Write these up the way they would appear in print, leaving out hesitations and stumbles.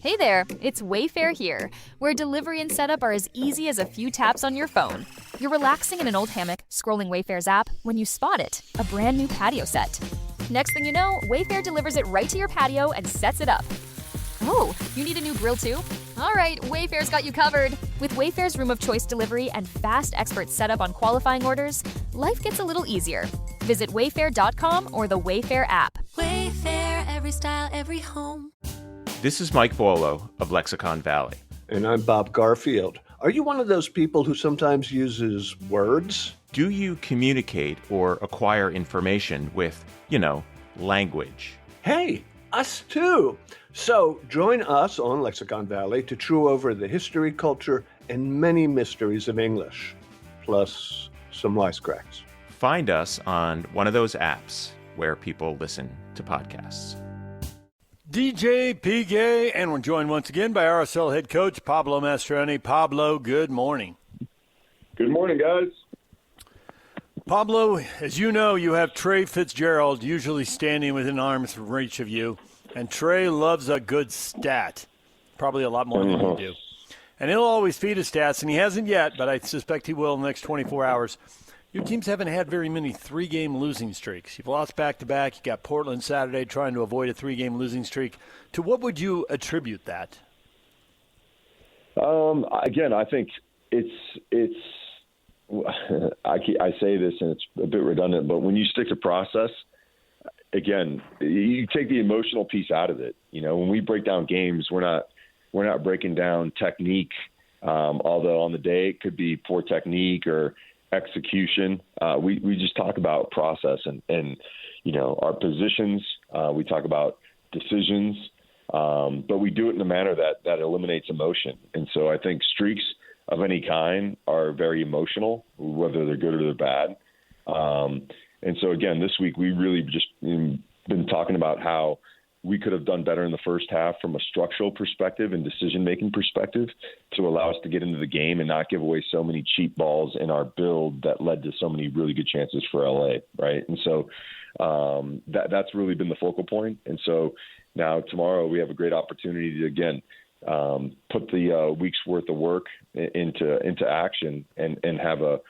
Hey there, it's Wayfair here, where delivery and setup are as easy as a few taps on your phone. You're relaxing in an old hammock, scrolling Wayfair's app, when you spot it, a brand new patio set. Next thing you know, Wayfair delivers it right to your patio and sets it up. Oh, you need a new grill too? All right, Wayfair's got you covered. With Wayfair's Room of Choice delivery and fast expert setup on qualifying orders, life gets a little easier. Visit wayfair.com or the Wayfair app. Wayfair, every style, every home. This is Mike Bolo of Lexicon Valley. And I'm Bob Garfield. Are you one of those people who sometimes uses words? Do you communicate or acquire information with, language? Hey, us too. So join us on Lexicon Valley to chew over the history, culture, and many mysteries of English, plus some wisecracks. Find us on one of those apps where people listen to podcasts. DJ PK, and we're joined once again by RSL head coach Pablo Mastroeni. Pablo, good morning. Good morning, guys. Pablo, as you know, you have Trey Fitzgerald usually standing within arm's reach of you, and Trey loves a good stat, probably a lot more than you do. And he'll always feed his stats, and he hasn't yet, but I suspect he will in the next 24 hours. Your teams haven't had very many three-game losing streaks. You've lost back-to-back. You got Portland Saturday trying to avoid a three-game losing streak. To what would you attribute that? Again, I think it's. I say this and it's a bit redundant, but when you stick to process, again, you take the emotional piece out of it. When we break down games, we're not breaking down technique. Although on the day it could be poor technique or execution. We just talk about process and our positions. We talk about decisions, but we do it in a manner that eliminates emotion. And so I think streaks of any kind are very emotional, whether they're good or they're bad. And so again, this week we really just been talking about how we could have done better in the first half from a structural perspective and decision-making perspective to allow us to get into the game and not give away so many cheap balls in our build that led to so many really good chances for LA, right? And so that's really been the focal point. And so now tomorrow we have a great opportunity to, again, put the week's worth of work into action and have a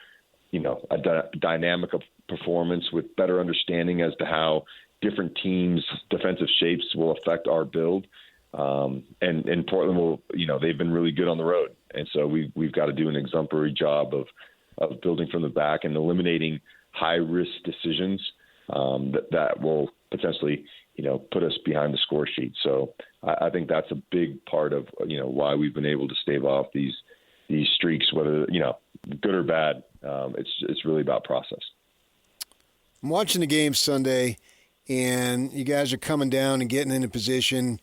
dynamic of performance with better understanding as to how different teams' defensive shapes will affect our build. And Portland will, they've been really good on the road. And so we've got to do an exemplary job of building from the back and eliminating high-risk decisions that will potentially, put us behind the score sheet. So I think that's a big part of, why we've been able to stave off these streaks, whether, good or bad. It's really about process. I'm watching the game Sunday, and you guys are coming down and getting into position.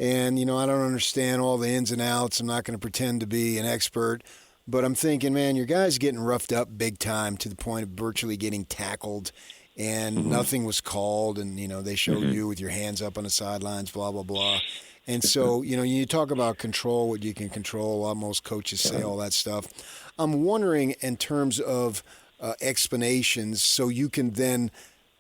And, I don't understand all the ins and outs. I'm not going to pretend to be an expert. But I'm thinking, man, your guys getting roughed up big time to the point of virtually getting tackled. And nothing was called. And, they showed you with your hands up on the sidelines, blah, blah, blah. And so, you talk about control, what you can control. Most coaches say all that stuff. I'm wondering in terms of explanations, so you can then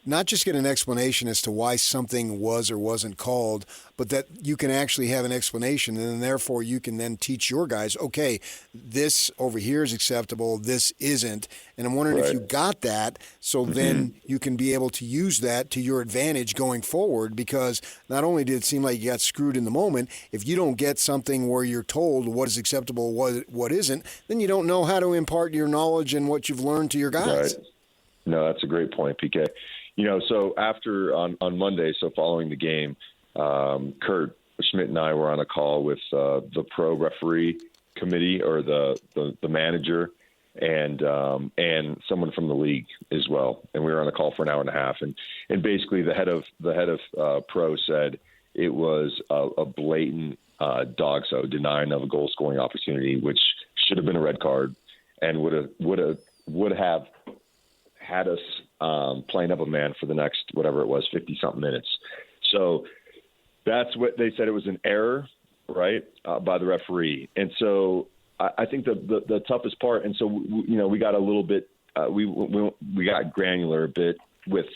not just get an explanation as to why something was or wasn't called, but that you can actually have an explanation, and then therefore you can then teach your guys, okay, this over here is acceptable, this isn't. And I'm wondering if you got that, so then you can be able to use that to your advantage going forward, because not only did it seem like you got screwed in the moment, if you don't get something where you're told what is acceptable, what isn't, then you don't know how to impart your knowledge and what you've learned to your guys. Right. No, that's a great point, PK. So after on Monday, so following the game, Kurt Schmidt and I were on a call with the pro referee committee or the manager and someone from the league as well. And we were on a call for an hour and a half. And basically the head of pro said it was a blatant so denying of a goal scoring opportunity, which should have been a red card and would have had us playing up a man for the next, whatever it was, 50-something minutes. So that's what they said. It was an error, right, by the referee. And so I think the toughest part, and so, we got a little bit, we got granular a bit with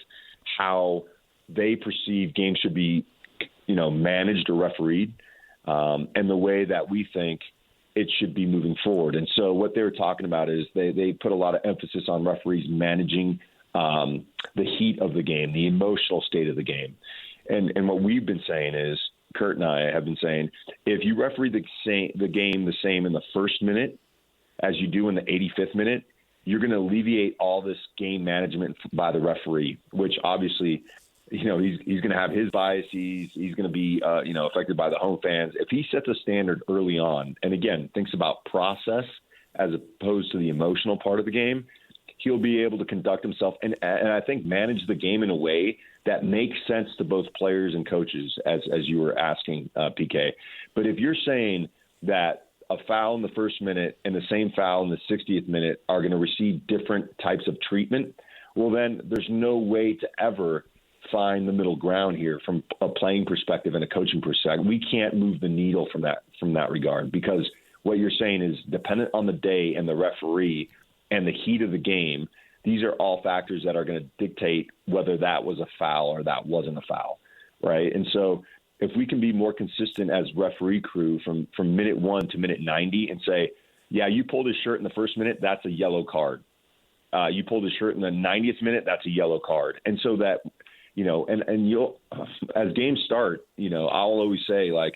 how they perceive games should be, managed or refereed. and the way that we think it should be moving forward. And so what they were talking about is they put a lot of emphasis on referees managing the heat of the game, the emotional state of the game. And what we've been saying is, Kurt and I have been saying, if you referee the game the same in the first minute as you do in the 85th minute, you're going to alleviate all this game management by the referee, which obviously, he's going to have his biases. He's going to be, affected by the home fans. If he sets a standard early on, and again, thinks about process as opposed to the emotional part of the game, he'll be able to conduct himself and I think manage the game in a way that makes sense to both players and coaches, as you were asking, PK. But if you're saying that a foul in the first minute and the same foul in the 60th minute are going to receive different types of treatment, well, then there's no way to ever find the middle ground here from a playing perspective and a coaching perspective. We can't move the needle from that regard, because what you're saying is dependent on the day and the referee and the heat of the game. These are all factors that are going to dictate whether that was a foul or that wasn't a foul, right? And so if we can be more consistent as referee crew from minute 1 to minute 90 and say, yeah, you pulled his shirt in the first minute, that's a yellow card. You pulled his shirt in the 90th minute, that's a yellow card. And so that, and you'll, as games start, I'll always say, like,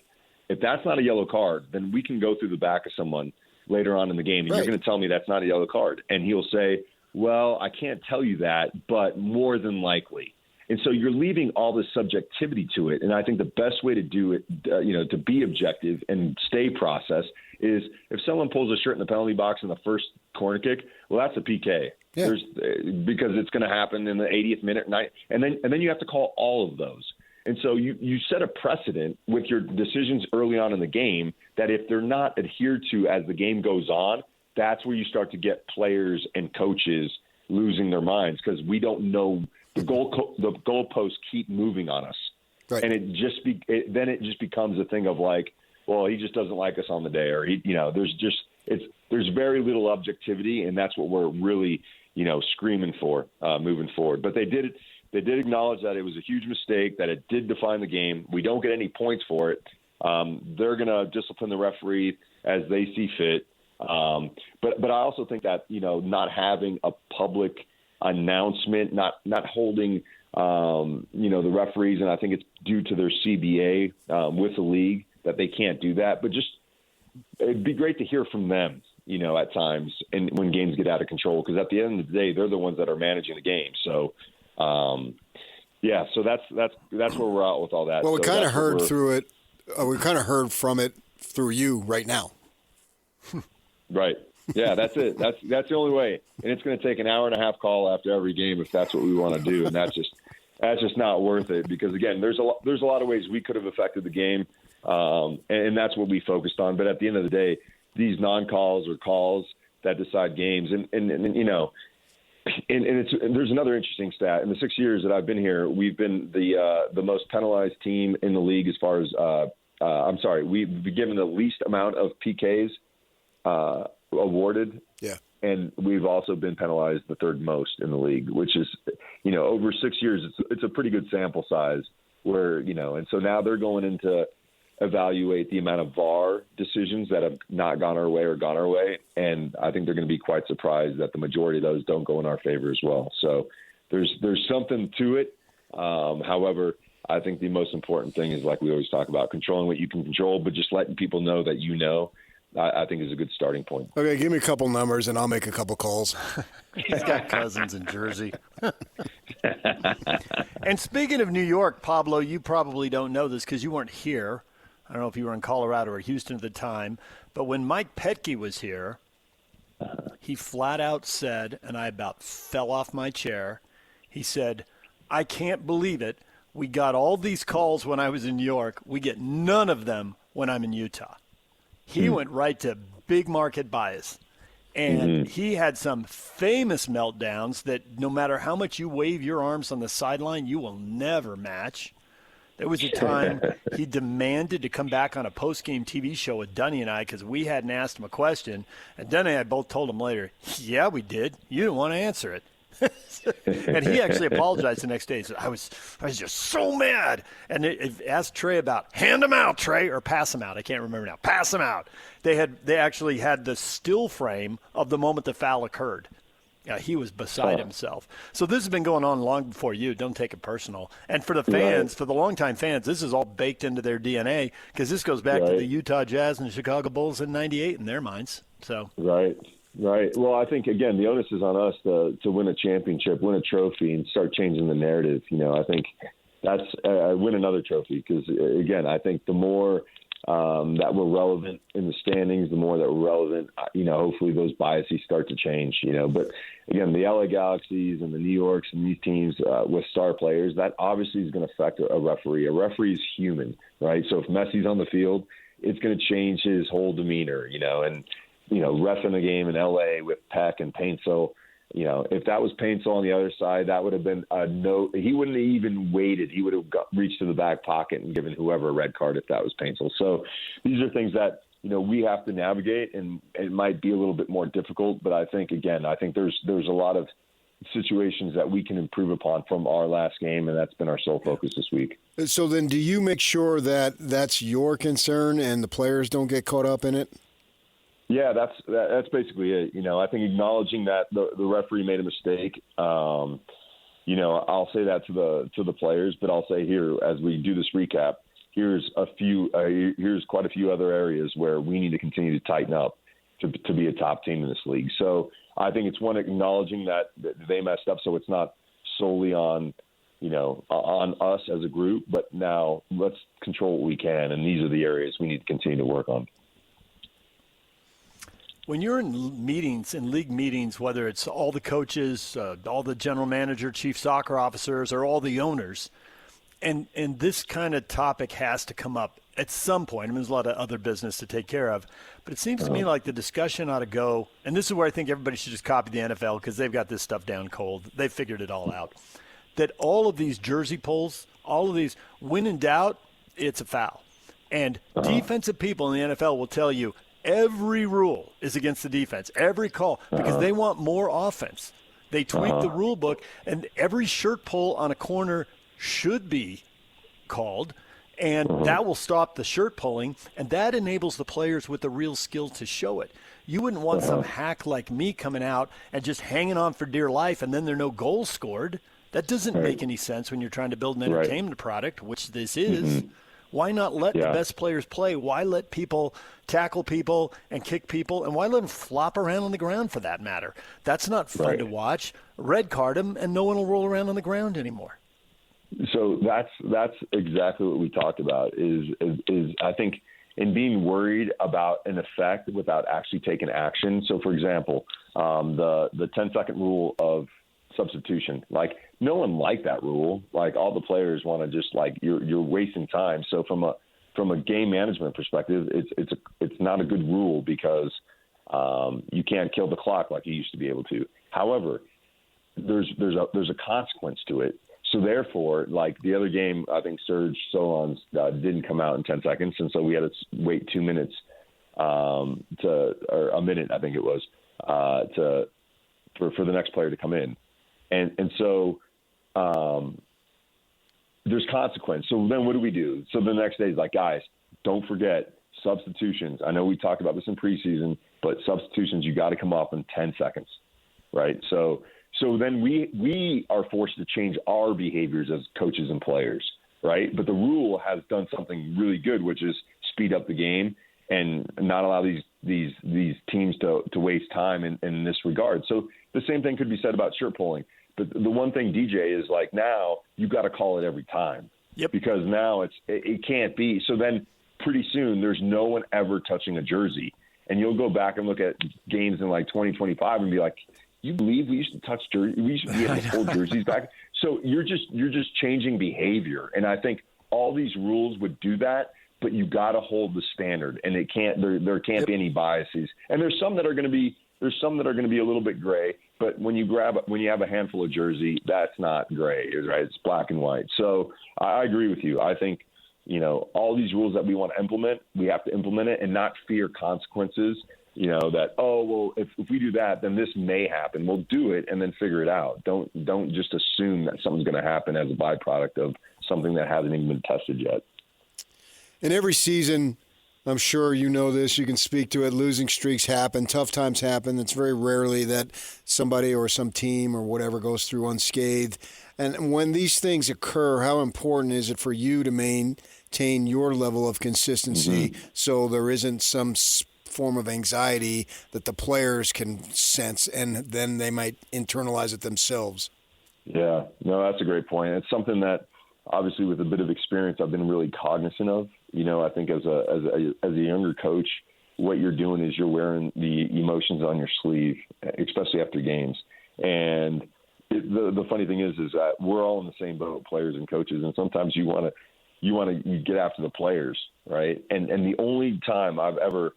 if that's not a yellow card, then we can go through the back of someone later on in the game, and right. You're going to tell me that's not a yellow card. And he'll say, well, I can't tell you that, but more than likely. And so you're leaving all this subjectivity to it. And I think the best way to do it, to be objective and stay processed, is if someone pulls a shirt in the penalty box in the first corner kick, well, that's a PK. Yeah. Because it's going to happen in the 80th minute, and then you have to call all of those. And so you set a precedent with your decisions early on in the game that if they're not adhered to as the game goes on, that's where you start to get players and coaches losing their minds, because we don't know the goalposts keep moving on us, right. And it just becomes a thing of like, well, he just doesn't like us on the day, or there's very little objectivity, and that's what we're really screaming for moving forward. But they did acknowledge that it was a huge mistake, that it did define the game. We don't get any points for it. They're going to discipline the referee as they see fit. But I also think that, not having a public announcement, not holding, the referees, and I think it's due to their CBA with the league that they can't do that. But just it'd be great to hear from them, at times, and when games get out of control, because at the end of the day, they're the ones that are managing the game. So, so that's where we're at with all that. Well, we so kind of heard through it. We kind of heard from it through you right now. Right. Yeah, that's it. That's the only way. And it's going to take an hour and a half call after every game if that's what we want to do. And that's just not worth it, because again, there's a lot of ways we could have affected the game. And that's what we focused on. But at the end of the day, these non-calls or calls that decide games. And there's another interesting stat. In the 6 years that I've been here, we've been the most penalized team in the league as far as we've been given the least amount of PKs awarded. Yeah. And we've also been penalized the third most in the league, which is, over 6 years, it's a pretty good sample size where, and so now they're going in to evaluate the amount of VAR decisions that have not gone our way or gone our way. And I think they're going to be quite surprised that the majority of those don't go in our favor as well. So there's something to it. However, I think the most important thing is, like we always talk about, controlling what you can control, but just letting people know that I think is a good starting point. Okay, give me a couple numbers and I'll make a couple calls. He's got cousins in Jersey. And speaking of New York, Pablo, you probably don't know this because you weren't here. I don't know if you were in Colorado or Houston at the time, but when Mike Petke was here, he flat out said, and I about fell off my chair, he said, I can't believe it. We got all these calls when I was in New York. We get none of them when I'm in Utah. He went right to big market bias. And he had some famous meltdowns that no matter how much you wave your arms on the sideline, you will never match. There was a time he demanded to come back on a post-game TV show with Dunny and I because we hadn't asked him a question. And Dunny and I both told him later, yeah, we did. You didn't want to answer it. And he actually apologized the next day. He said, I was just so mad. And asked Trey about, hand him out, Trey, or pass him out. I can't remember now. Pass him out. They actually had the still frame of the moment the foul occurred. He was beside himself. So this has been going on long before you. Don't take it personal. And for the fans, for the longtime fans, this is all baked into their DNA because this goes back to the Utah Jazz and the Chicago Bulls in '98 in their minds. So Right. Well, I think, again, the onus is on us to win a championship, win a trophy, and start changing the narrative. I think that's win another trophy because, again, I think the more that we're relevant in the standings, the more that we're relevant, hopefully those biases start to change, But, again, the LA Galaxies and the New Yorks and these teams with star players, that obviously is going to affect a referee. A referee is human, right? So if Messi's on the field, it's going to change his whole demeanor, and reffing a game in LA with Peck and Paintsel, if that was Paintsel on the other side, that would have been a no. He wouldn't have even waited. He would have reached to the back pocket and given whoever a red card if that was Paintsel. So these are things that, we have to navigate, and it might be a little bit more difficult. But I think there's a lot of situations that we can improve upon from our last game, and that's been our sole focus this week. So then do you make sure that that's your concern and the players don't get caught up in it? Yeah, that's basically it. I think acknowledging that the referee made a mistake. I'll say that to the players, but I'll say here as we do this recap, here's quite a few other areas where we need to continue to tighten up to be a top team in this league. So I think it's one acknowledging that they messed up, so it's not solely on us as a group, but now let's control what we can, and these are the areas we need to continue to work on. When you're in meetings, in league meetings, whether it's all the coaches, all the general manager, chief soccer officers, or all the owners, and this kind of topic has to come up at some point. I mean, there's a lot of other business to take care of. But it seems to me like the discussion ought to go, and this is where I think everybody should just copy the NFL because they've got this stuff down cold. They've figured it all out. That all of these jersey pulls, all of these, when in doubt, it's a foul. And defensive people in the NFL will tell you, every rule is against the defense, every call, because they want more offense. They tweak the rule book, and every shirt pull on a corner should be called, and that will stop the shirt pulling, and that enables the players with the real skill to show it. You wouldn't want some hack like me coming out and just hanging on for dear life, and then there are no goals scored. That doesn't make any sense when you're trying to build an entertainment product, which this is. Why not let the best players play? Why let people tackle people and kick people? And why let them flop around on the ground for that matter? That's not fun to watch. Red card them, and no one will roll around on the ground anymore. So that's exactly what we talked about is I think in being worried about an effect without actually taking action. So, for example, the 10-second rule of substitution, like no one liked that rule. Like all the players want to just like you're wasting time. So from a game management perspective, it's not a good rule because you can't kill the clock like you used to be able to. However, there's a consequence to it. So therefore, like the other game, I think Serge Solon's didn't come out in 10 seconds, and so we had to wait 2 minutes or a minute, I think it was, for the next player to come in. And so there's consequence. So then what do we do? So the next day is like, guys, don't forget substitutions. I know we talked about this in preseason, but substitutions, you got to come off in 10 seconds, right? So then we are forced to change our behaviors as coaches and players, right? But the rule has done something really good, which is speed up the game and not allow these teams to waste time in this regard. So the same thing could be said about shirt pulling. But the one thing, DJ, is like now you've got to call it every time. Yep. Because now it can't be. So then pretty soon there's no one ever touching a jersey. And you'll go back and look at games in like 2025 and be like, you believe we used to touch jerseys? We used to be able to pull jerseys back. So you're just changing behavior. And I think all these rules would do that, but you got to hold the standard, and it can't. There can't be any biases. And there's some that are going to be a little bit gray. But when you have a handful of jersey, that's not gray, right? It's black and white. So I agree with you. I think all these rules that we want to implement, we have to implement it and not fear consequences. that, oh, well, if we do that, then this may happen. We'll do it and then figure it out. Don't just assume that something's going to happen as a byproduct of something that hasn't even been tested yet. In every season, I'm sure you know this, you can speak to it, losing streaks happen, tough times happen. It's very rarely that somebody or some team or whatever goes through unscathed. And when these things occur, how important is it for you to maintain your level of consistency so there isn't some form of anxiety that the players can sense and then they might internalize it themselves? Yeah, no, that's a great point. It's something that obviously with a bit of experience I've been really cognizant of. I think as a younger coach, what you're doing is you're wearing the emotions on your sleeve, especially after games. And the funny thing is that we're all in the same boat, players and coaches, and sometimes you want to get after the players, right? And the only time I've ever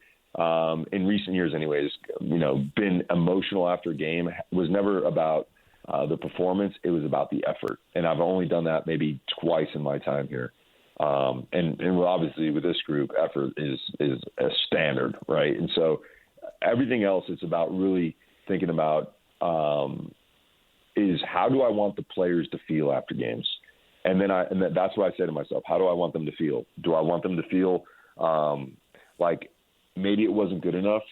in recent years anyways, been emotional after a game was never about the performance. It was about the effort. And I've only done that maybe twice in my time here. And obviously with this group, effort is a standard, right? And so everything else it's about really thinking about is how do I want the players to feel after games? And that's what I say to myself. How do I want them to feel? Do I want them to feel like maybe it wasn't good enough,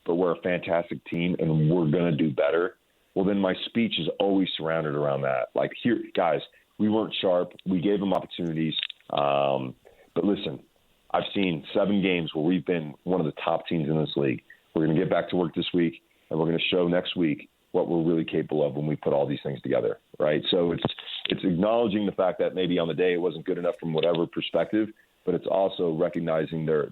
but we're a fantastic team and we're going to do better? Well, then my speech is always surrounded around that. Like, here, guys, we weren't sharp. We gave them opportunities. But listen, I've seen 7 games where we've been one of the top teams in this league. We're going to get back to work this week, and we're going to show next week what we're really capable of when we put all these things together, right? So it's acknowledging the fact that maybe on the day it wasn't good enough from whatever perspective, but it's also recognizing their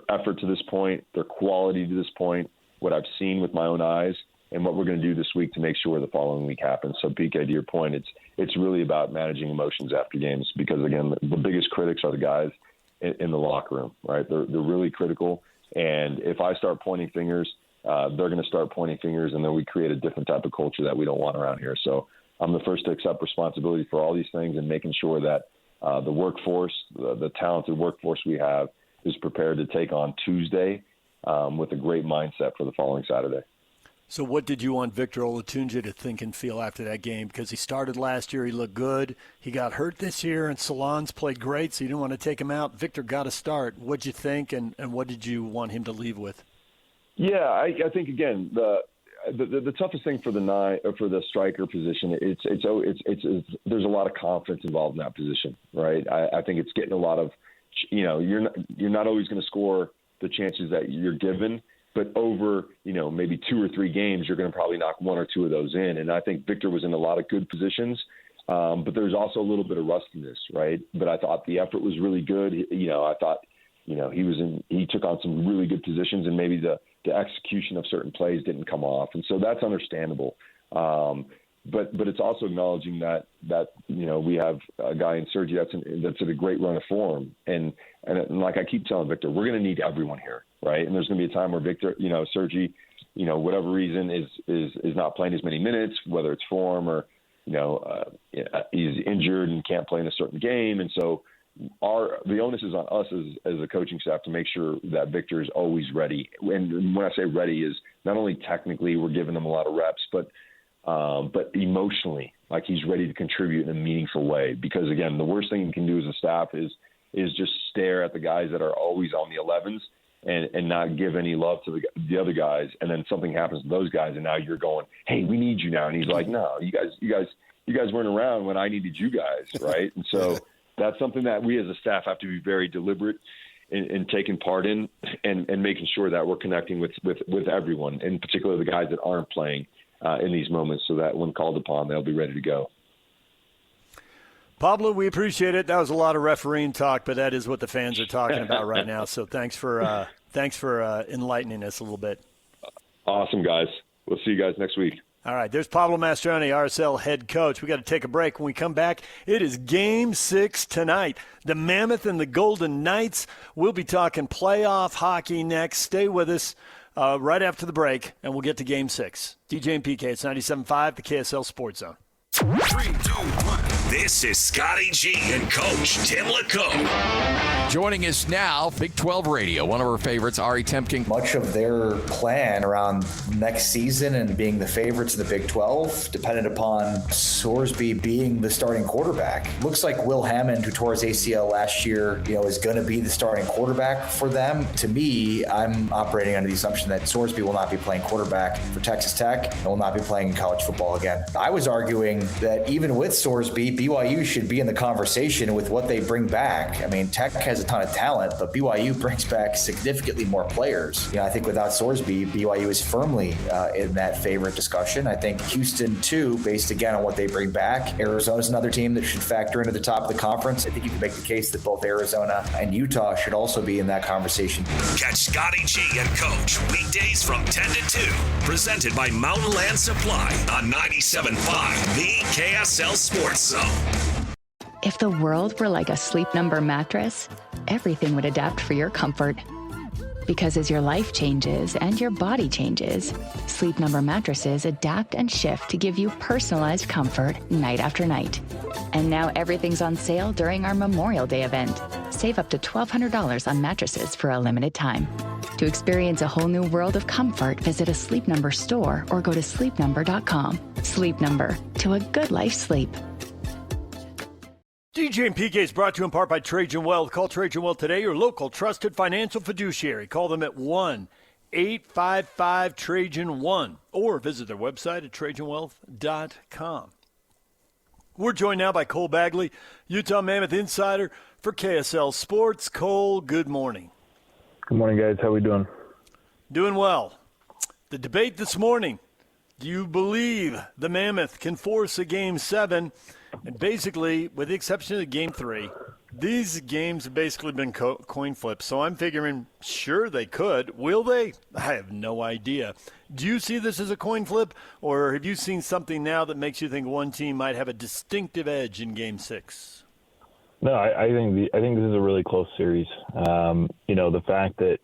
effort to this point, their quality to this point, what I've seen with my own eyes, and what we're going to do this week to make sure the following week happens. So, PK, to your point, it's really about managing emotions after games because, again, the biggest critics are the guys in the locker room, right? They're really critical, and if I start pointing fingers, they're going to start pointing fingers, and then we create a different type of culture that we don't want around here. So I'm the first to accept responsibility for all these things and making sure that the workforce, the talented workforce we have, is prepared to take on Tuesday with a great mindset for the following Saturday. So what did you want Victor Olatunji to think and feel after that game? Because he started last year, he looked good. He got hurt this year, and Salons played great, so you didn't want to take him out. Victor got to start. What'd you think, and what did you want him to leave with? Yeah, I think, again, the toughest thing for the striker position, it's there's a lot of confidence involved in that position, right? I think it's getting a lot of, you're not always going to score the chances that you're given, but over, maybe 2 or 3 games, you're going to probably knock 1 or 2 of those in. And I think Victor was in a lot of good positions, but there's also a little bit of rustiness, right? But I thought the effort was really good. I thought, he took on some really good positions, and maybe the execution of certain plays didn't come off. And so that's understandable. But it's also acknowledging that we have a guy in Sergi that's at a great run of form. And like I keep telling Victor, we're going to need everyone here, right? And there's going to be a time where Victor, Sergi, whatever reason is not playing as many minutes, whether it's form or, he's injured and can't play in a certain game. And so the onus is on us as a coaching staff to make sure that Victor is always ready. And when I say ready is not only technically we're giving him a lot of reps, but emotionally, like he's ready to contribute in a meaningful way. Because again, the worst thing you can do as a staff is just stare at the guys that are always on the 11s and not give any love to the other guys. And then something happens to those guys, and now you're going, "Hey, we need you now." And he's like, "No, you guys weren't around when I needed you guys, right?" And so that's something that we as a staff have to be very deliberate in taking part in and making sure that we're connecting with everyone, in particular the guys that aren't playing in these moments, so that when called upon, they'll be ready to go. Pablo, we appreciate it. That was a lot of refereeing talk, but that is what the fans are talking about right now. So thanks for enlightening us a little bit. Awesome, guys. We'll see you guys next week. All right, there's Pablo Mastroeni, RSL head coach. We got to take a break. When we come back, it is Game 6 tonight. The Mammoth and the Golden Knights. We'll be talking playoff hockey next. Stay with us right after the break, and we'll get to Game 6. DJ and PK, it's 97.5, the KSL Sports Zone. 3, 2, 1. This is Scotty G and Coach Tim LeComb. Joining us now, Big 12 Radio, one of our favorites, Ari Temkin. Much of their plan around next season and being the favorites in the Big 12 depended upon Sorsby being the starting quarterback. Looks like Will Hammond, who tore his ACL last year, is going to be the starting quarterback for them. To me, I'm operating under the assumption that Sorsby will not be playing quarterback for Texas Tech and will not be playing in college football again. I was arguing that even with Sorsby, BYU should be in the conversation with what they bring back. I mean, Tech has a ton of talent, but BYU brings back significantly more players. I think without Sorsby, BYU is firmly in that favorite discussion. I think Houston, too, based again on what they bring back. Arizona's another team that should factor into the top of the conference. I think you can make the case that both Arizona and Utah should also be in that conversation. Catch Scotty G and Coach weekdays from 10 to 2. Presented by Mountain Land Supply on 97.5, the KSL Sports Zone. If the world were like a Sleep Number mattress, everything would adapt for your comfort. Because as your life changes and your body changes, Sleep Number mattresses adapt and shift to give you personalized comfort night after night. And now everything's on sale during our Memorial Day event. Save up to $1,200 on mattresses for a limited time. To experience a whole new world of comfort, visit a Sleep Number store or go to sleepnumber.com. Sleep Number, to a good life sleep. DJ and PK is brought to you in part by Trajan Wealth. Call Trajan Wealth today, your local trusted financial fiduciary. Call them at 1-855-TRAJAN-1 or visit their website at TrajanWealth.com. We're joined now by Cole Bagley, Utah Mammoth insider for KSL Sports. Cole, good morning. Good morning, guys. How we doing? Doing well. The debate this morning, do you believe the Mammoth can force a Game 7? And basically, with the exception of the Game 3, these games have basically been coin flips. So I'm figuring, sure, they could. Will they? I have no idea. Do you see this as a coin flip, or have you seen something now that makes you think one team might have a distinctive edge in Game 6? No, I think this is a really close series. The fact that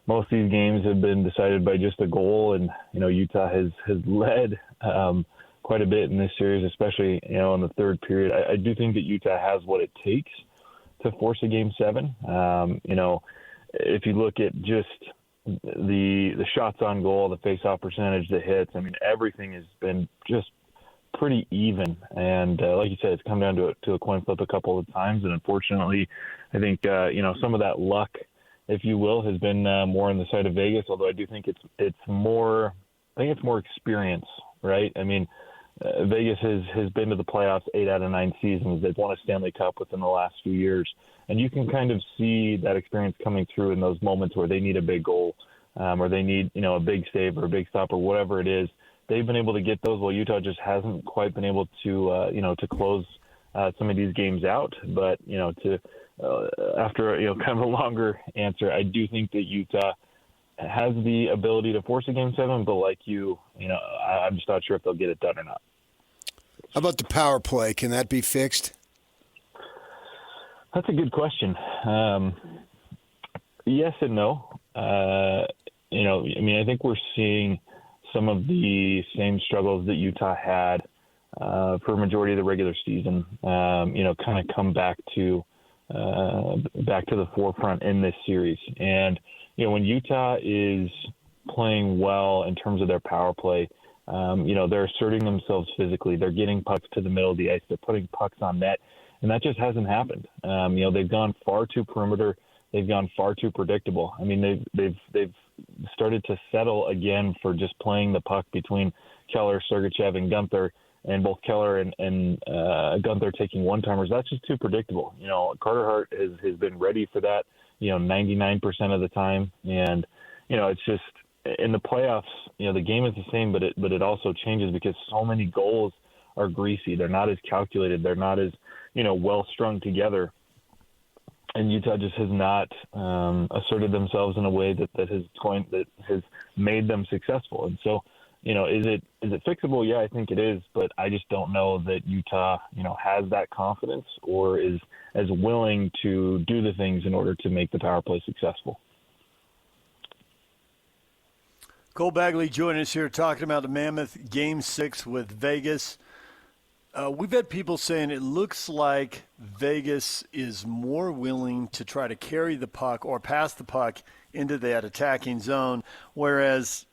most of these games have been decided by just a goal, and Utah has led quite a bit in this series, especially in the third period. I do think that Utah has what it takes to force a Game 7. If you look at just the shots on goal, the face-off percentage, the hits, everything has been just pretty even. And like you said, it's come down to a coin flip a couple of times. And unfortunately, I think some of that luck, if you will, has been more on the side of Vegas. Although I do think it's more experience, right? Vegas has been to the playoffs 8 out of 9 seasons. They've won a Stanley Cup within the last few years. And you can kind of see that experience coming through in those moments where they need a big goal or they need, a big save or a big stop or whatever it is. They've been able to get those while Utah just hasn't quite been able to, to close some of these games out. But, after, kind of a longer answer, I do think that Utah has the ability to force a Game 7, but like I'm just not sure if they'll get it done or not. How about the power play? Can that be fixed? That's a good question. Yes and no. I think we're seeing some of the same struggles that Utah had for a majority of the regular season, kind of come back to the forefront in this series. And, when Utah is playing well in terms of their power play, they're asserting themselves physically. They're getting pucks to the middle of the ice. They're putting pucks on net, and that just hasn't happened. They've gone far too perimeter. They've gone far too predictable. They've started to settle again for just playing the puck between Keller, Sergachev, and Gunther, and both Keller and Gunther taking one-timers. That's just too predictable. Carter Hart has been ready for that, 99% of the time. And, it's just in the playoffs, the game is the same, but it also changes because so many goals are greasy. They're not as calculated. They're not as, well strung together. And Utah just has not asserted themselves in a way that has made them successful. And so, is it fixable? Yeah, I think it is, but I just don't know that Utah, has that confidence or is as willing to do the things in order to make the power play successful. Cole Bagley joining us here talking about the Mammoth Game 6 with Vegas. We've had people saying it looks like Vegas is more willing to try to carry the puck or pass the puck into that attacking zone, whereas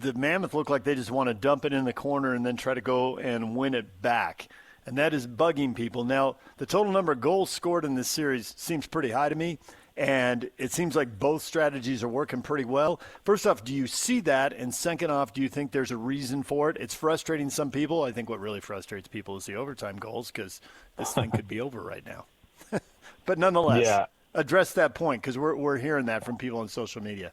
the Mammoth look like they just want to dump it in the corner and then try to go and win it back. And that is bugging people. Now, the total number of goals scored in this series seems pretty high to me, and it seems like both strategies are working pretty well. First off, do you see that? And second off, do you think there's a reason for it? It's frustrating some people. I think what really frustrates people is the overtime goals, because this thing could be over right now. But nonetheless, address that point, because we're hearing that from people on social media.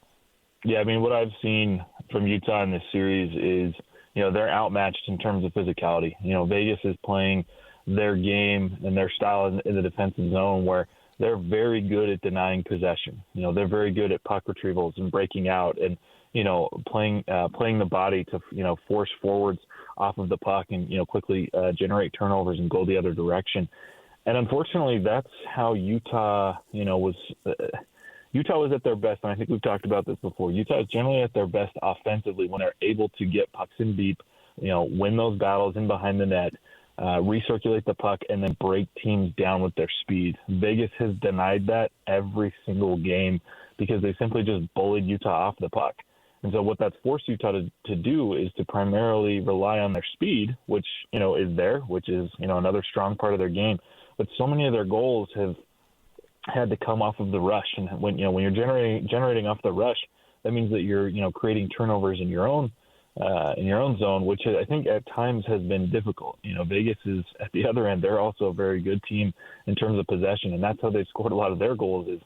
Yeah, I mean, what I've seen from Utah in this series is, they're outmatched in terms of physicality. Vegas is playing their game and their style in the defensive zone where they're very good at denying possession. They're very good at puck retrievals and breaking out and, playing the body to, force forwards off of the puck and, quickly generate turnovers and go the other direction. And unfortunately, that's how Utah, was at their best, and I think we've talked about this before. Utah is generally at their best offensively when they're able to get pucks in deep, win those battles in behind the net, recirculate the puck, and then break teams down with their speed. Vegas has denied that every single game because they simply just bullied Utah off the puck. And so what that's forced Utah to do is to primarily rely on their speed, which, is there, which is, another strong part of their game. But so many of their goals have had to come off of the rush, and when you're generating off the rush, that means that you're creating turnovers in your own zone, which I think at times has been difficult. Vegas is at the other end; they're also a very good team in terms of possession, and that's how they've scored a lot of their goals. Is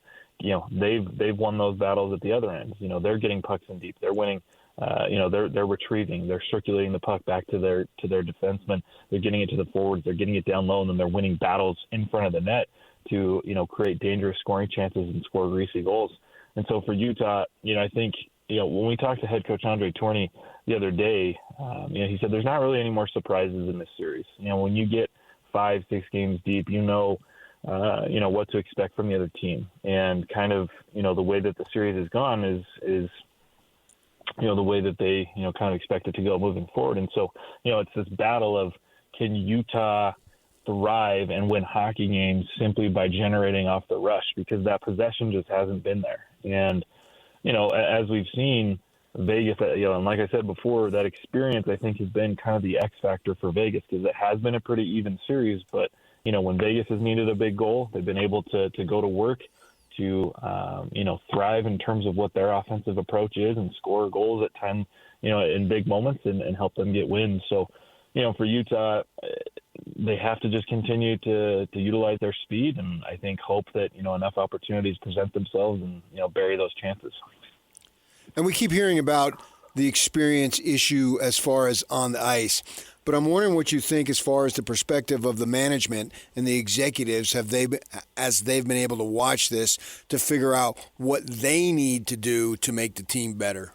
they've won those battles at the other end. They're getting pucks in deep, they're winning. They're retrieving, they're circulating the puck back to their defensemen. They're getting it to the forwards, they're getting it down low, and then they're winning battles in front of the net to create dangerous scoring chances and score greasy goals. And so for Utah, I think when we talked to head coach Andre Tourny the other day, he said there's not really any more surprises in this series. When you get 5-6 games deep, what to expect from the other team, and kind of the way that the series has gone is the way that they kind of expect it to go moving forward. And so it's this battle of, can Utah thrive and win hockey games simply by generating off the rush, because that possession just hasn't been there. And, as we've seen, Vegas, and like I said before, that experience, I think, has been kind of the X factor for Vegas, because it has been a pretty even series. But, when Vegas has needed a big goal, they've been able to go to work to, thrive in terms of what their offensive approach is and score goals at times, in big moments and help them get wins. So, for Utah, they have to just continue to utilize their speed, and I think hope that, enough opportunities present themselves and, bury those chances. And we keep hearing about the experience issue as far as on the ice, but I'm wondering what you think as far as the perspective of the management and the executives, as they've been able to watch this, to figure out what they need to do to make the team better.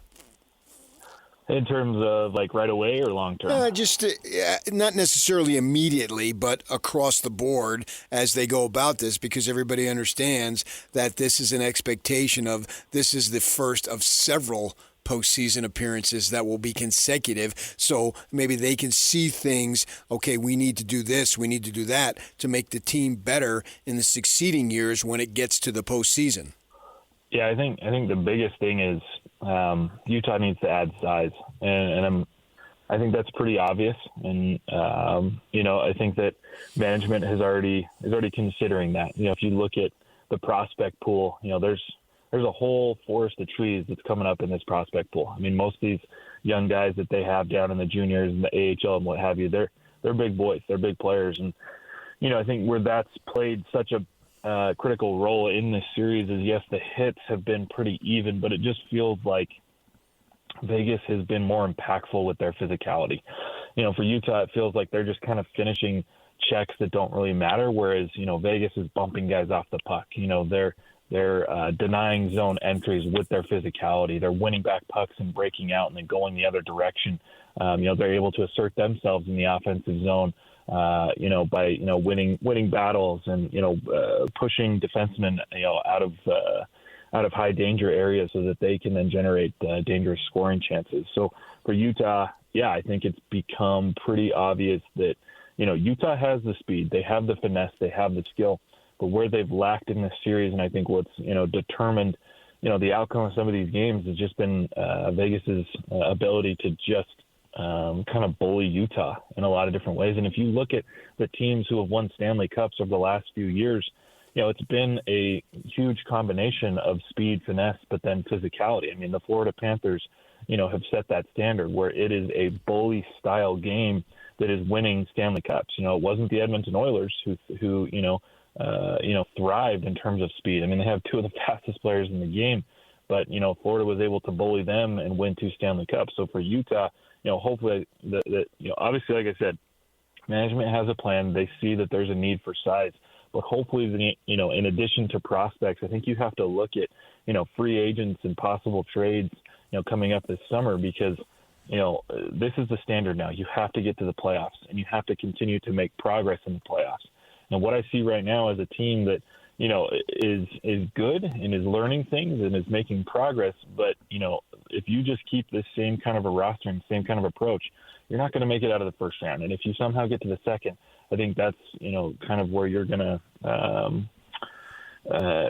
In terms of like right away or long term? Not necessarily immediately, but across the board as they go about this, because everybody understands that this is an expectation of, this is the first of several postseason appearances that will be consecutive. So maybe they can see things, okay, we need to do this, we need to do that to make the team better in the succeeding years when it gets to the postseason. Yeah, I think the biggest thing is Utah needs to add size, and I think that's pretty obvious. And I think that management is already considering that. If you look at the prospect pool, there's a whole forest of trees that's coming up in this prospect pool. I mean, most of these young guys that they have down in the juniors and the AHL and what have you, they're big boys, they're big players, and I think where that's played such a critical role in this series is, yes, the hits have been pretty even, but it just feels like Vegas has been more impactful with their physicality. For Utah, it feels like they're just kind of finishing checks that don't really matter, whereas, Vegas is bumping guys off the puck. They're denying zone entries with their physicality. They're winning back pucks and breaking out and then going the other direction. They're able to assert themselves in the offensive zone, by winning battles and pushing defensemen out of high danger areas so that they can then generate dangerous scoring chances. So for Utah, I think it's become pretty obvious that Utah has the speed, they have the finesse, they have the skill, but where they've lacked in this series, and I think what's determined the outcome of some of these games has just been Vegas's ability to just kind of bully Utah in a lot of different ways. And if you look at the teams who have won Stanley Cups over the last few years, it's been a huge combination of speed, finesse, but then physicality. I mean, the Florida Panthers, have set that standard where it is a bully-style game that is winning Stanley Cups. It wasn't the Edmonton Oilers who thrived in terms of speed. I mean, they have two of the fastest players in the game, but, Florida was able to bully them and win 2 Stanley Cups. So for Utah, hopefully obviously, like I said, management has a plan. They see that there's a need for size, but hopefully, in addition to prospects, I think you have to look at, free agents and possible trades, coming up this summer, because, this is the standard now. You have to get to the playoffs, and you have to continue to make progress in the playoffs. And what I see right now is a team that, is good and is learning things and is making progress. But, if you just keep this same kind of a roster and same kind of approach, you're not going to make it out of the first round. And if you somehow get to the second, I think that's, kind of where you're going to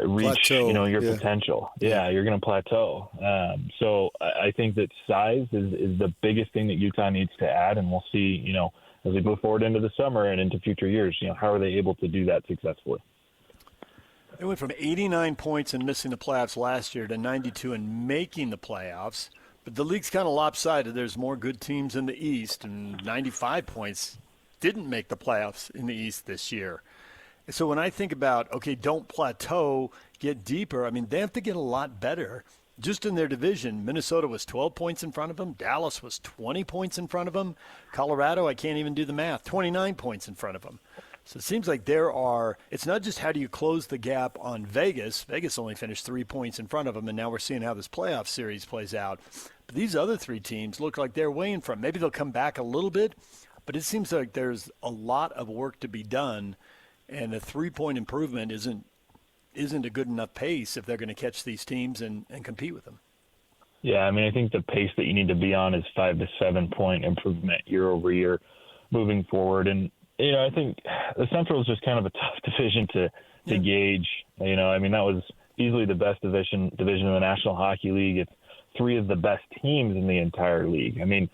reach, plateau. Your potential. Yeah, you're going to plateau. So I think that size is the biggest thing that Utah needs to add. And we'll see, as we move forward into the summer and into future years, how are they able to do that successfully? They went from 89 points and missing the playoffs last year to 92 and making the playoffs. But the league's kind of lopsided. There's more good teams in the East, and 95 points didn't make the playoffs in the East this year. So when I think about, okay, don't plateau, get deeper, I mean, they have to get a lot better. Just in their division, Minnesota was 12 points in front of them. Dallas was 20 points in front of them. Colorado, I can't even do the math, 29 points in front of them. So it seems like it's not just how do you close the gap on Vegas. Vegas only finished 3 points in front of them, and now we're seeing how this playoff series plays out. But these other 3 teams look like they're way in front. Maybe they'll come back a little bit, but it seems like there's a lot of work to be done, and a 3-point improvement isn't a good enough pace if they're going to catch these teams and compete with them. Yeah, I mean, I think the pace that you need to be on is 5 to 7 point improvement year over year moving forward. And, I think the Central is just kind of a tough division to gauge. I mean, that was easily the best division in the National Hockey League. It's 3 of the best teams in the entire league. I mean,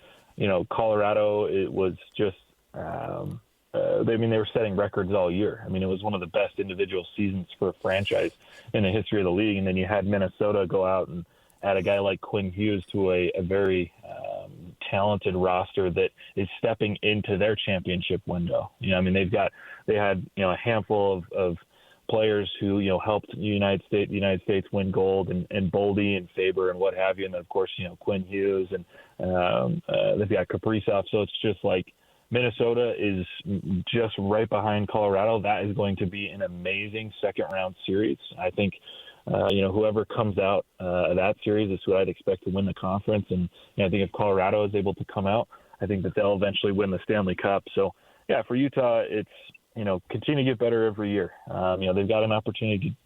Colorado, it was just they were setting records all year. I mean, it was one of the best individual seasons for a franchise in the history of the league. And then you had Minnesota go out and add a guy like Quinn Hughes to a very talented roster that is stepping into their championship window. I mean, they had a handful of players who, helped the United States win gold, and Boldy and Faber and what have you. And then, of course, Quinn Hughes and they've got Kaprizov. So it's just like, Minnesota is just right behind Colorado. That is going to be an amazing second-round series. I think, whoever comes out of that series is who I'd expect to win the conference. And I think if Colorado is able to come out, I think that they'll eventually win the Stanley Cup. So, yeah, for Utah, it's, continue to get better every year. They've got an opportunity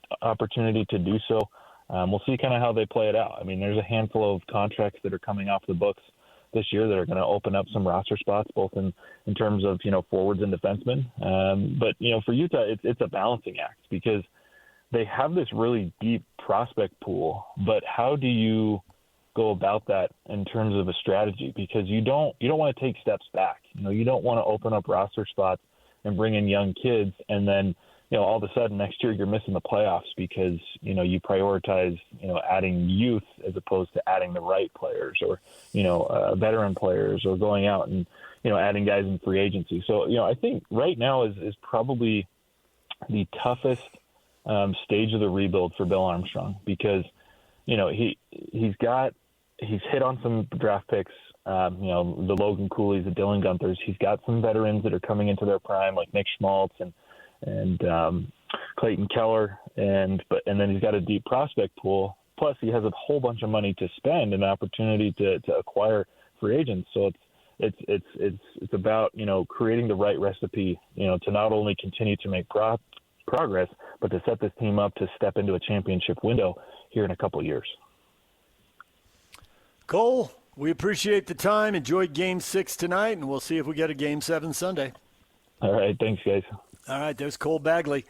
to do so. We'll see kind of how they play it out. I mean, there's a handful of contracts that are coming off the books this year that are going to open up some roster spots, both in terms of, forwards and defensemen. But, for Utah, it's a balancing act because they have this really deep prospect pool, but how do you go about that in terms of a strategy? Because you don't want to take steps back. You don't want to open up roster spots and bring in young kids and then, all of a sudden next year you're missing the playoffs because, you prioritize, adding youth as opposed to adding the right players or, veteran players or going out and, adding guys in free agency. So, I think right now is probably the toughest stage of the rebuild for Bill Armstrong because, he's hit on some draft picks, the Logan Cooley's, the Dylan Gunthers. He's got some veterans that are coming into their prime like Nick Schmaltz and Clayton Keller, and then he's got a deep prospect pool. Plus, he has a whole bunch of money to spend and opportunity to acquire free agents. So it's about creating the right recipe to not only continue to make progress, but to set this team up to step into a championship window here in a couple of years. Cole, we appreciate the time. Enjoyed Game 6 tonight, and we'll see if we get a Game 7 Sunday. All right. Thanks, guys. All right, there's Cole Bagley.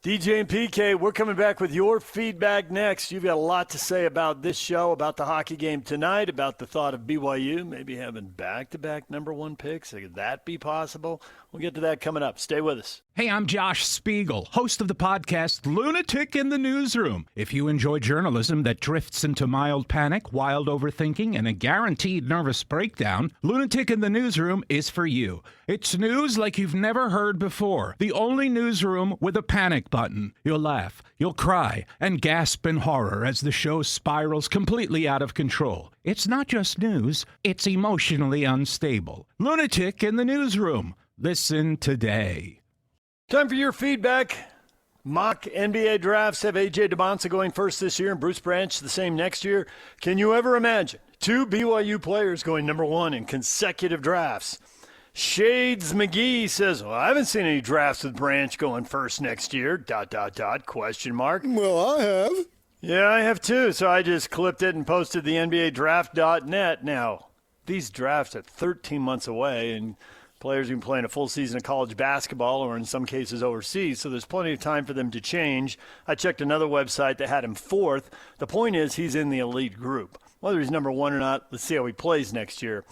DJ and PK, we're coming back with your feedback next. You've got a lot to say about this show, about the hockey game tonight, about the thought of BYU maybe having back-to-back number one picks. Could that be possible? We'll get to that coming up. Stay with us. Hey, I'm Josh Spiegel, host of the podcast Lunatic in the Newsroom. If you enjoy journalism that drifts into mild panic, wild overthinking, and a guaranteed nervous breakdown, Lunatic in the Newsroom is for you. It's news like you've never heard before. The only newsroom with a panic button. You'll laugh, you'll cry, and gasp in horror as the show spirals completely out of control. It's not just news, it's emotionally unstable. Lunatic in the Newsroom. Listen today. Time for your feedback. Mock NBA drafts have A.J. DeBonsa going first this year and Bruce Branch the same next year. Can you ever imagine two BYU players going number one in consecutive drafts? Shades McGee says, well, I haven't seen any drafts with Branch going first next year, ... question mark. Well, I have. Yeah, I have too, so I just clipped it and posted the NBA draft.net. Now, these drafts are 13 months away, and players have been playing a full season of college basketball or in some cases overseas, so there's plenty of time for them to change. I checked another website that had him fourth. The point is he's in the elite group. Whether he's number one or not, let's see how he plays next year.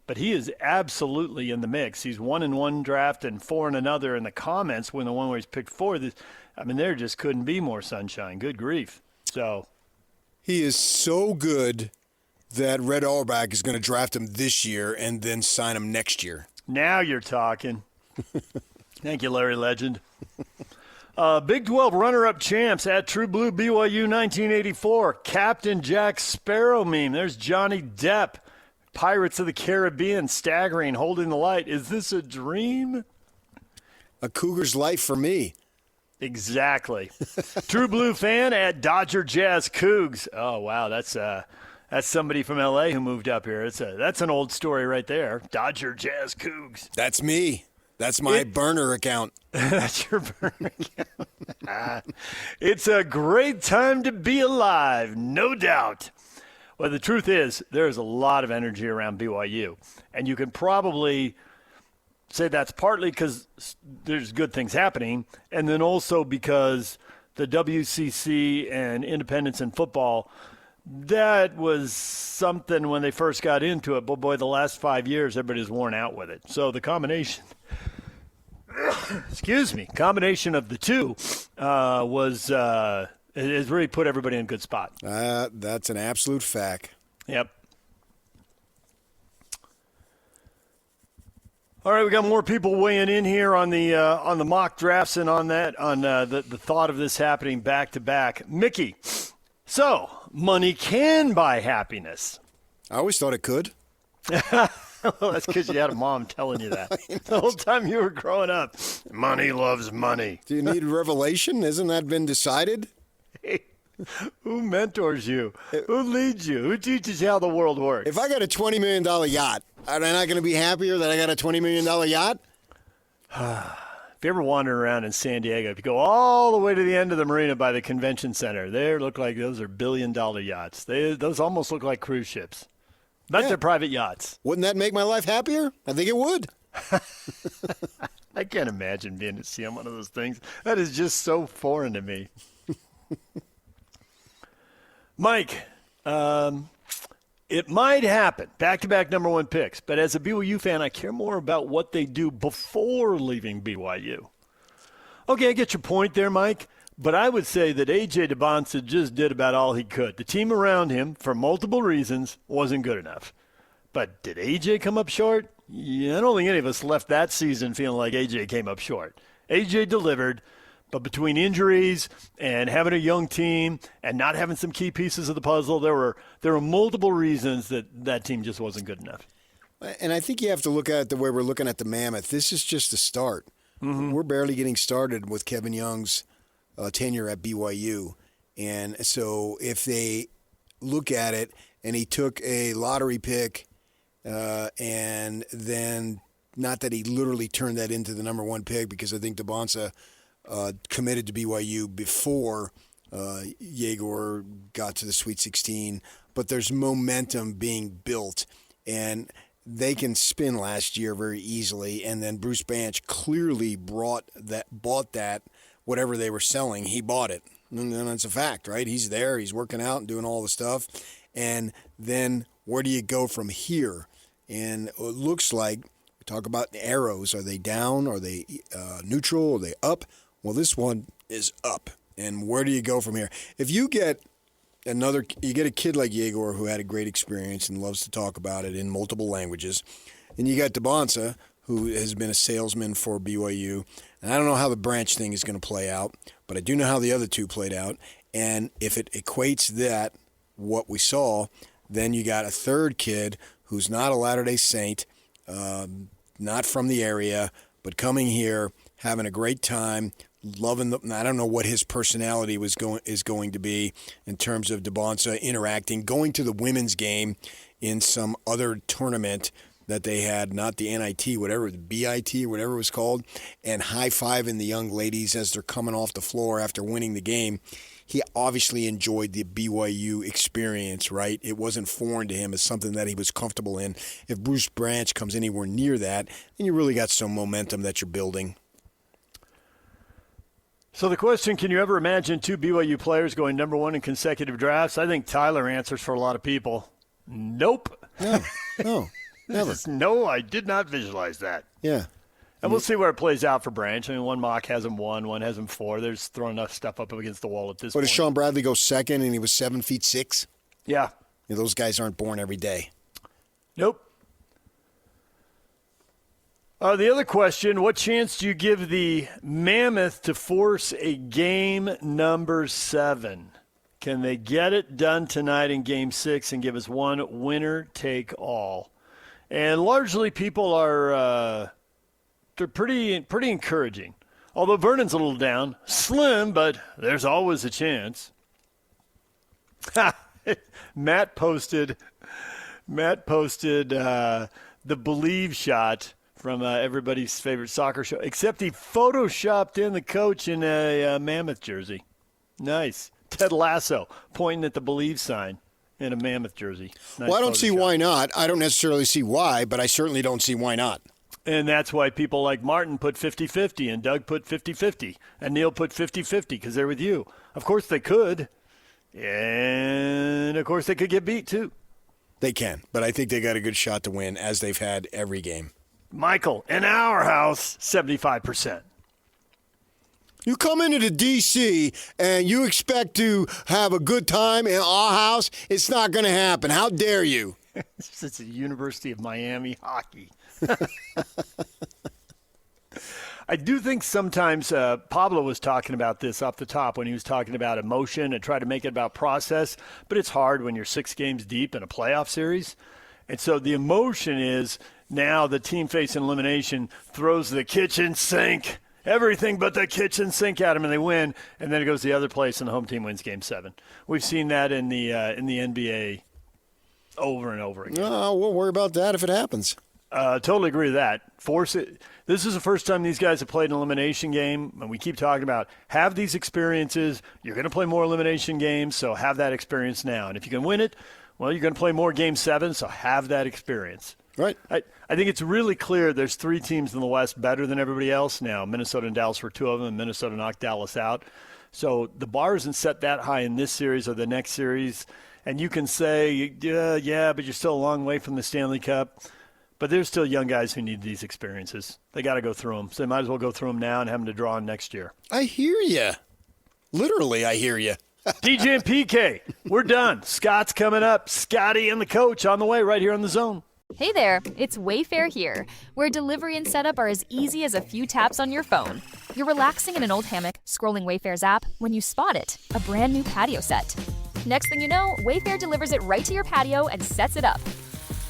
But he is absolutely in the mix. He's 1 in one draft and 4 in another. In the comments, when the one where he's picked fourth, there just couldn't be more sunshine. Good grief. So he is so good that Red Auerbach is going to draft him this year and then sign him next year. Now you're talking. Thank you, Larry Legend. Big 12 runner-up champs at True Blue BYU 1984. Captain Jack Sparrow meme. There's Johnny Depp. Pirates of the Caribbean, staggering, holding the light. Is this a dream? A Cougar's life for me. Exactly. True Blue fan at Dodger Jazz Cougs. Oh, wow, that's somebody from L.A. who moved up here. That's an old story right there. Dodger Jazz Cougs. That's me. That's my burner account. That's your burner account. It's a great time to be alive, no doubt. Well, the truth is, there's a lot of energy around BYU. And you can probably say that's partly because there's good things happening, and then also because the WCC and independence in football, that was something when they first got into it. But, boy, the last 5 years, everybody's worn out with it. So the combination combination of the two has really put everybody in a good spot. That's an absolute fact. Yep. All right, we got more people weighing in here on the mock drafts and on the thought of this happening back to back. Mickey, so money can buy happiness. I always thought it could. Well, that's because you had a mom telling you that the whole time you were growing up. Money loves money. Do you need revelation? Hasn't that been decided? Hey, who mentors you? Who leads you? Who teaches you how the world works? If I got a $20 million yacht, am I not going to be happier that I got a $20 million yacht? If you ever wander around in San Diego, if you go all the way to the end of the marina by the convention center, they look like those are billion-dollar yachts. Those almost look like cruise ships. But they're private yachts. Wouldn't that make my life happier? I think it would. I can't imagine being at sea on one of those things. That is just so foreign to me. Mike, it might happen, back-to-back number one picks, but as a BYU fan, I care more about what they do before leaving BYU. Okay, I get your point there, Mike, but I would say that A.J. DeBonsa just did about all he could. The team around him, for multiple reasons, wasn't good enough. But did A.J. come up short? Yeah, I don't think any of us left that season feeling like A.J. came up short. A.J. delivered. But between injuries and having a young team and not having some key pieces of the puzzle, there were multiple reasons that team just wasn't good enough. And I think you have to look at it the way we're looking at the Mammoth. This is just the start. Mm-hmm. We're barely getting started with Kevin Young's tenure at BYU. And so if they look at it and he took a lottery pick and then not that he literally turned that into the number one pick because I think DeBonsa committed to BYU before Yegor got to the Sweet 16, but there's momentum being built. And they can spin last year very easily, and then Bruce Banch clearly bought that, whatever they were selling, he bought it. And that's a fact, right? He's there, he's working out and doing all the stuff. And then where do you go from here? And it looks like, we talk about the arrows. Are they down? Are they neutral? Are they up? Well, this one is up. And where do you go from here? If you get a kid like Yegor who had a great experience and loves to talk about it in multiple languages, and you got DeBonsa, who has been a salesman for BYU, and I don't know how the Branch thing is going to play out, but I do know how the other two played out, and if it equates that, what we saw, then you got a third kid who's not a Latter-day Saint, not from the area, but coming here, having a great time, loving I don't know what his personality is going to be in terms of DeBonsa interacting, going to the women's game in some other tournament that they had, not the NIT, whatever, the BIT, whatever it was called, and high-fiving the young ladies as they're coming off the floor after winning the game. He obviously enjoyed the BYU experience, right? It wasn't foreign to him. It's something that he was comfortable in. If Bruce Branch comes anywhere near that, then you really got some momentum that you're building. So the question, can you ever imagine two BYU players going number one in consecutive drafts? I think Tyler answers for a lot of people. Nope. No, never. No, I did not visualize that. Yeah. And we'll see where it plays out for Branch. I mean, one mock has him 1, one has him 4. They're just throwing enough stuff up against the wall at this point. Did Sean Bradley go second and he was 7'6"? Yeah. Those guys aren't born every day. Nope. The other question, what chance do you give the Mammoth to force a game number 7? Can they get it done tonight in Game 6 and give us one winner take all? And largely people are they're pretty encouraging. Although Vernon's a little down. Slim, but there's always a chance. Matt posted the Believe shot from everybody's favorite soccer show, except he photoshopped in the coach in a Mammoth jersey. Nice. Ted Lasso pointing at the Believe sign in a Mammoth jersey. Nice. Well, I don't see why not. I don't necessarily see why, but I certainly don't see why not. And that's why people like Martin put 50-50 and Doug put 50-50 and Neil put 50-50 because they're with you. Of course they could. And, of course, they could get beat, too. They can, but I think they got a good shot to win, as they've had every game. Michael, in our house, 75%. You come into the D.C. and you expect to have a good time in our house, it's not going to happen. How dare you? It's the University of Miami hockey. I do think sometimes Pablo was talking about this off the top when he was talking about emotion and try to make it about process, but it's hard when you're 6 games deep in a playoff series. And so the emotion is now the team facing elimination throws the kitchen sink, everything but the kitchen sink at them, and they win, and then it goes the other place and the home team wins Game 7. We've seen that in the NBA over and over again. No, we'll worry about that if it happens. Totally agree with that. Force it. This is the first time these guys have played an elimination game, and we keep talking about have these experiences. You're going to play more elimination games, so have that experience now. And if you can win it, well, you're going to play more Game 7, so have that experience. Right. I think it's really clear there's 3 teams in the West better than everybody else now. Minnesota and Dallas were 2 of them, and Minnesota knocked Dallas out. So the bar isn't set that high in this series or the next series. And you can say, yeah, but you're still a long way from the Stanley Cup. But there's still young guys who need these experiences. They got to go through them. So they might as well go through them now and have them to draw on next year. I hear you. Literally, I hear you. DJ and PK, we're done. Scott's coming up. Scotty and the coach on the way right here on The Zone. Hey there, it's Wayfair here, where delivery and setup are as easy as a few taps on your phone. You're relaxing in an old hammock, scrolling Wayfair's app, when you spot it, a brand new patio set. Next thing you know, Wayfair delivers it right to your patio and sets it up.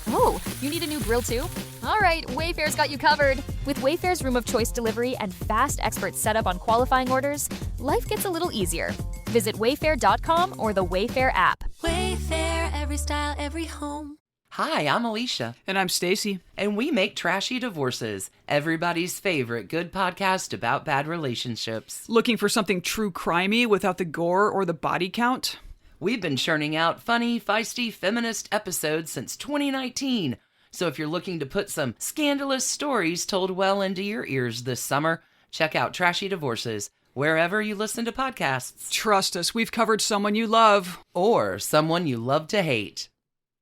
Oh, you need a new grill too? All right, Wayfair's got you covered. With Wayfair's Room of Choice delivery and fast expert setup on qualifying orders, life gets a little easier. Visit wayfair.com or the Wayfair app. Wayfair, every style, every home. Hi, I'm Alicia. And I'm Stacy. And we make Trashy Divorces, everybody's favorite good podcast about bad relationships. Looking for something true crimey without the gore or the body count? We've been churning out funny, feisty, feminist episodes since 2019. So if you're looking to put some scandalous stories told well into your ears this summer, check out Trashy Divorces wherever you listen to podcasts. Trust us, we've covered someone you love. Or someone you love to hate.